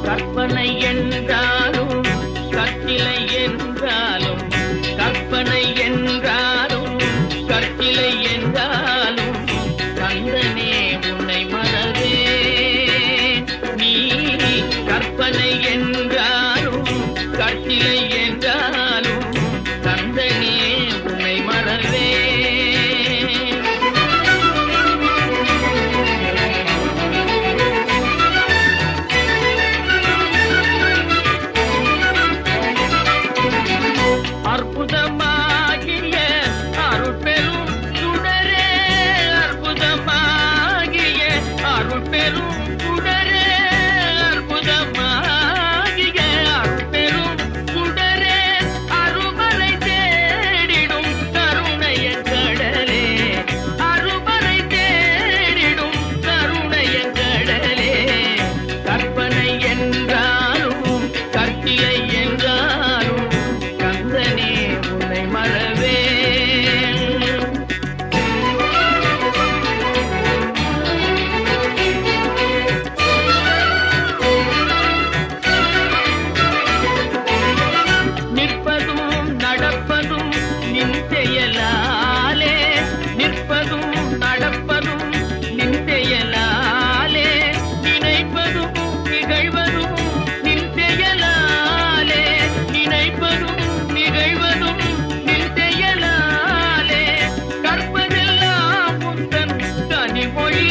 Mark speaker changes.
Speaker 1: கற்பனை என்றாலும் கற்சிலை என்றாலும், கற்பனை என்றாலும் கற்சிலை என்றாலும் கந்தனே உன்னை மறவேன். நீ கற்பனை என்றாலும் கற்சிலை என்றாலும் கந்தனே உன்னை மறவேன். அற்புதமாகிய அருட்பெரும் சுடரே, அற்புதமாகிய அருட்பெரும் சுடரே, அற்புதமாகிய அருட்பெரும் சுடரே, அருமறை தேடிடும் கருணைய கடலே, அருமறை தேடிடும் கருணைய கடலே. கற்பனை என்றாலும் கற்சிலை என்றாலும் கந்தனே உன்னை மறவேன். நிற்பதும் நடப்பதும் நின் செயலாலே, நிற்பதும் நடப்பதும் நின் செயலாலே, நினைப்பதும் நிகழ்வதும் நின் செயலாலே, நினைப்பதும் நிகழ்வதும் நின் செயலாலே. கற்பதெல்லாம் உந்தன் கனிமொழி